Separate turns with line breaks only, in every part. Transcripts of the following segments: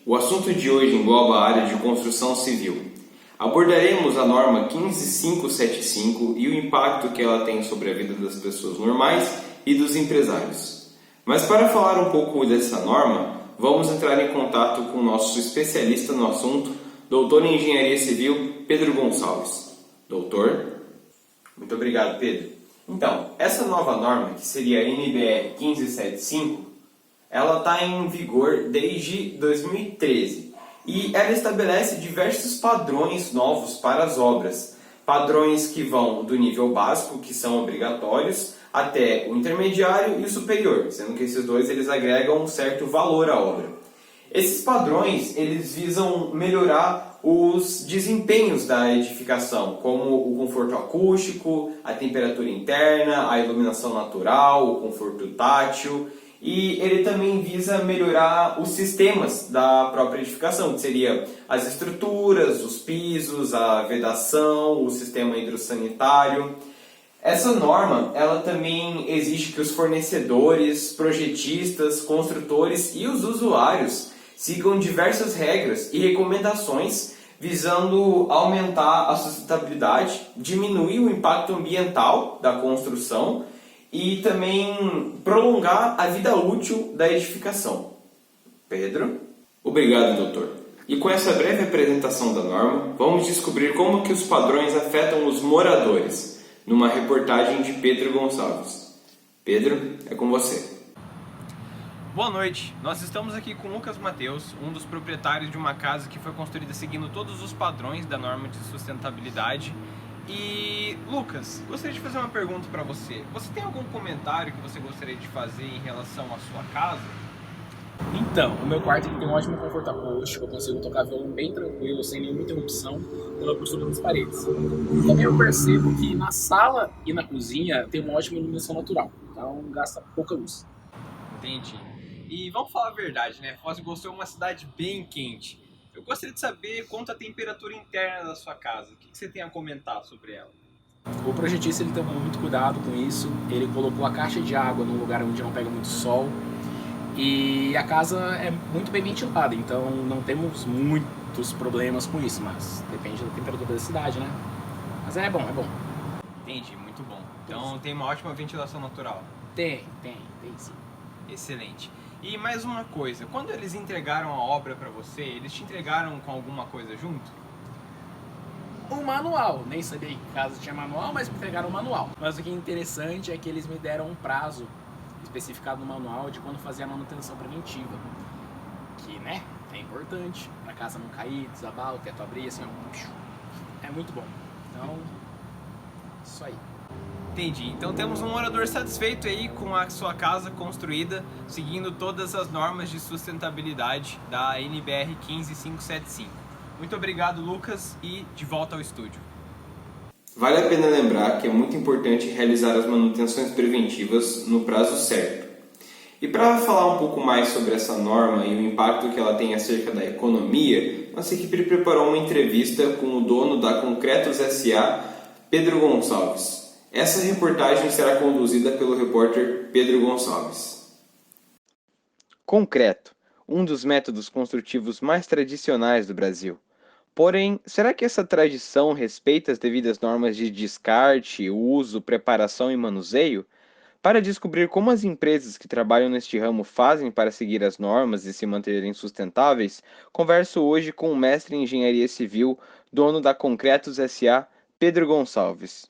O assunto de hoje engloba a área de construção civil. Abordaremos a norma 15575 e o impacto que ela tem sobre a vida das pessoas normais e dos empresários. Mas para falar um pouco dessa norma, vamos entrar em contato com o nosso especialista no assunto, doutor em Engenharia Civil, Pedro Gonçalves. Doutor? Muito obrigado, Pedro. Então, essa nova norma, que seria a NBR 1575, ela está em vigor desde 2013 e ela estabelece diversos padrões novos para as obras. Padrões que vão do nível básico, que são obrigatórios, até o intermediário e o superior, sendo que esses dois eles agregam um certo valor à obra. Esses padrões eles visam melhorar os desempenhos da edificação, como o conforto acústico, a temperatura interna, a iluminação natural, o conforto tátil, e ele também visa melhorar os sistemas da própria edificação, que seria as estruturas, os pisos, a vedação, o sistema hidrossanitário. Essa norma, ela também exige que os fornecedores, projetistas, construtores e os usuários sigam diversas regras e recomendações visando aumentar a sustentabilidade, diminuir o impacto ambiental da construção e também prolongar a vida útil da edificação. Pedro? Obrigado, doutor. E com essa breve apresentação da norma, vamos descobrir como que os padrões afetam os moradores, numa reportagem de Pedro Gonçalves. Pedro, é com você.
Boa noite, nós estamos aqui com Lucas Mateus, um dos proprietários de uma casa que foi construída seguindo todos os padrões da norma de sustentabilidade. E Lucas, gostaria de fazer uma pergunta para você. Você tem algum comentário que você gostaria de fazer em relação à sua casa?
Então, o meu quarto ele tem um ótimo conforto acústico, eu consigo tocar violão bem tranquilo, sem nenhuma interrupção pela postura das paredes. Também eu percebo que na sala e na cozinha tem uma ótima iluminação natural, então gasta pouca luz.
Entendi. E vamos falar a verdade, né? Foz do Iguaçu é uma cidade bem quente. Eu gostaria de saber quanto a temperatura interna da sua casa. O que você tem a comentar sobre ela?
O projetista ele tomou muito cuidado com isso, ele colocou a caixa de água num lugar onde não pega muito sol e a casa é muito bem ventilada, então não temos muitos problemas com isso, mas depende da temperatura da cidade, né? Mas é bom, é bom.
Entendi, muito bom. Então tem uma ótima ventilação natural.
Tem sim.
Excelente. E mais uma coisa, quando eles entregaram a obra para você, eles te entregaram com alguma coisa junto?
Um manual, nem sabia que casa tinha manual, mas me entregaram um manual. Mas o que é interessante é que eles me deram um prazo especificado no manual de quando fazer a manutenção preventiva. Que, né, é importante, pra casa não cair, desabar, o teto abrir, assim, ó. É muito bom. Então, isso aí.
Entendi. Então temos um morador satisfeito aí com a sua casa construída, seguindo todas as normas de sustentabilidade da NBR 15575. Muito obrigado, Lucas, e de volta ao estúdio.
Vale a pena lembrar que é muito importante realizar as manutenções preventivas no prazo certo. E para falar um pouco mais sobre essa norma e o impacto que ela tem acerca da economia, nossa equipe preparou uma entrevista com o dono da Concretos S.A., Pedro Gonçalves. Essa reportagem será conduzida pelo repórter Pedro Gonçalves. Concreto, um dos métodos construtivos mais tradicionais do Brasil. Porém, será que essa tradição respeita as devidas normas de descarte, uso, preparação e manuseio? Para descobrir como as empresas que trabalham neste ramo fazem para seguir as normas e se manterem sustentáveis, converso hoje com o mestre em Engenharia Civil, dono da Concretos S.A., Pedro Gonçalves.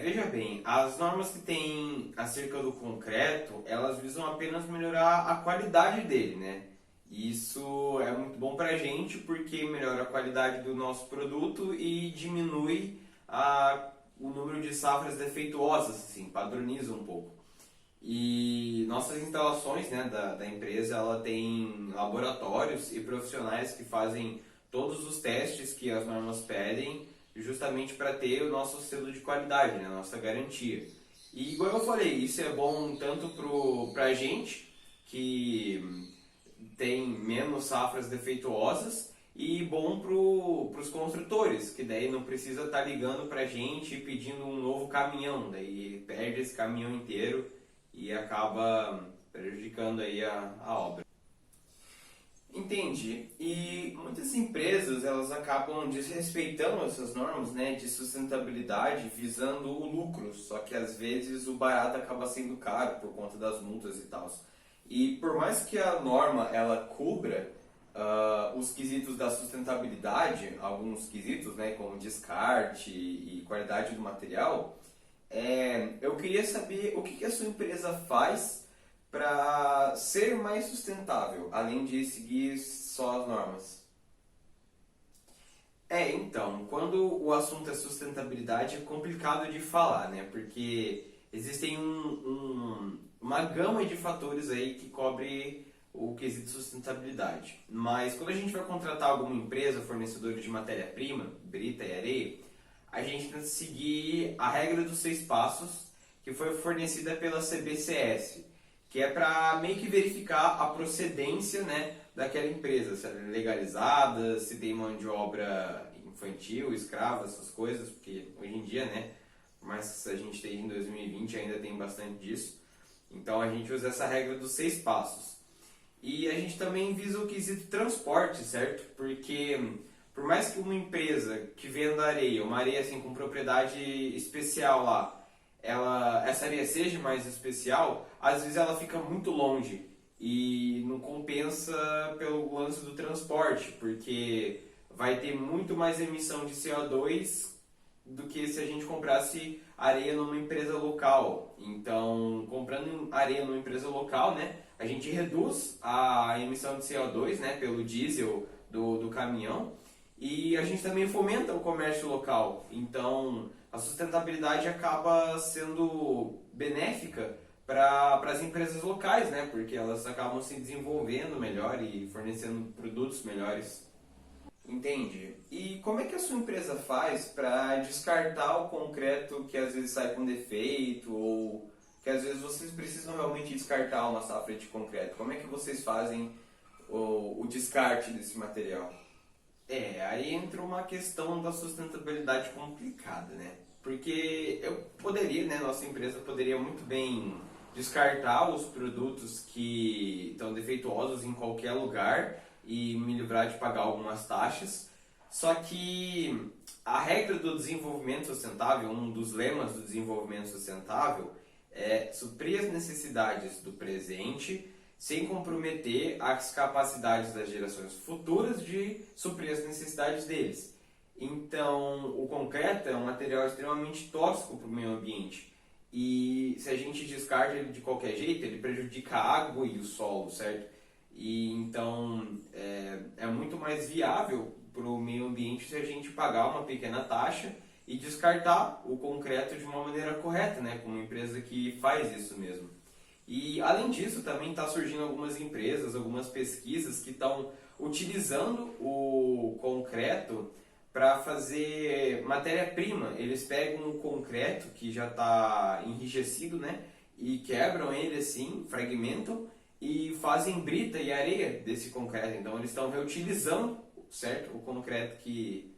Veja bem, as normas que tem acerca do concreto, elas visam apenas melhorar a qualidade dele, né? Isso é muito bom pra gente porque melhora a qualidade do nosso produto e diminui o número de safras defeituosas, assim, padroniza um pouco. E nossas instalações, né, da empresa, ela tem laboratórios e profissionais que fazem todos os testes que as normas pedem, justamente para ter o nosso selo de qualidade, né, a nossa garantia. E igual eu falei, isso é bom tanto para a gente, que tem menos safras defeituosas, e bom para os construtores, que daí não precisa estar ligando para a gente e pedindo um novo caminhão, daí perde esse caminhão inteiro e acaba prejudicando aí a obra. Entendi. E muitas empresas, elas acabam desrespeitando essas normas, né, de sustentabilidade, visando o lucro, só que às vezes o barato acaba sendo caro por conta das multas e tal. E por mais que a norma ela cubra os quesitos da sustentabilidade, alguns quesitos, né, como descarte e qualidade do material, eu queria saber o que a sua empresa faz para ser mais sustentável, além de seguir só as normas. Então, quando o assunto é sustentabilidade é complicado de falar, né? Porque existem uma gama de fatores aí que cobre o quesito sustentabilidade. Mas quando a gente vai contratar alguma empresa fornecedora de matéria-prima, brita e areia, a gente tem que seguir a regra dos 6 passos que foi fornecida pela CBCS, que é para meio que verificar a procedência, né, daquela empresa, se ela é legalizada, se tem mão de obra infantil, escrava, essas coisas, porque hoje em dia, né, por mais que a gente esteja em 2020, ainda tem bastante disso. Então a gente usa essa regra dos 6 passos. E a gente também visa o quesito transporte, certo? Porque por mais que uma empresa que venda areia, uma areia assim com propriedade especial lá, essa areia seja mais especial, às vezes ela fica muito longe e não compensa pelo lance do transporte, porque vai ter muito mais emissão de CO2 do que se a gente comprasse areia numa empresa local. Então, comprando areia numa empresa local, né, a gente reduz a emissão de CO2, né, pelo diesel do caminhão, e a gente também fomenta o comércio local. Então, a sustentabilidade acaba sendo benéfica para as empresas locais, né? Porque elas acabam se desenvolvendo melhor e fornecendo produtos melhores. Entendi. E como é que a sua empresa faz para descartar o concreto que às vezes sai com defeito ou que às vezes vocês precisam realmente descartar uma safra de concreto? Como é que vocês fazem o descarte desse material? Aí entra uma questão da sustentabilidade complicada, né? Porque nossa empresa poderia muito bem descartar os produtos que estão defeituosos em qualquer lugar e me livrar de pagar algumas taxas. Só que a regra do desenvolvimento sustentável, um dos lemas do desenvolvimento sustentável, é suprir as necessidades do presente sem comprometer as capacidades das gerações futuras de suprir as necessidades deles. Então, o concreto é um material extremamente tóxico para o meio ambiente. E se a gente descarta ele de qualquer jeito, ele prejudica a água e o solo, certo? E então, é muito mais viável para o meio ambiente se a gente pagar uma pequena taxa e descartar o concreto de uma maneira correta, né? Com uma empresa que faz isso mesmo. E além disso, também está surgindo algumas empresas, algumas pesquisas que estão utilizando o concreto para fazer matéria-prima. Eles pegam o concreto que já está enrijecido, né, e quebram ele assim, fragmentam e fazem brita e areia desse concreto. Então eles estão reutilizando, certo, o concreto que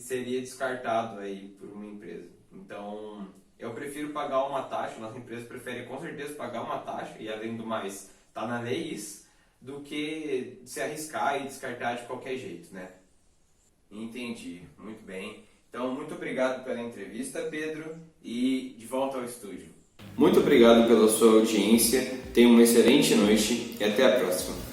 seria descartado aí por uma empresa. Então eu prefiro pagar uma taxa, nossa empresa prefere com certeza pagar uma taxa, e além do mais, está na lei isso, do que se arriscar e descartar de qualquer jeito, né? Entendi, muito bem. Então, muito obrigado pela entrevista, Pedro, e de volta ao estúdio. Muito obrigado pela sua audiência, tenha uma excelente noite e até a próxima.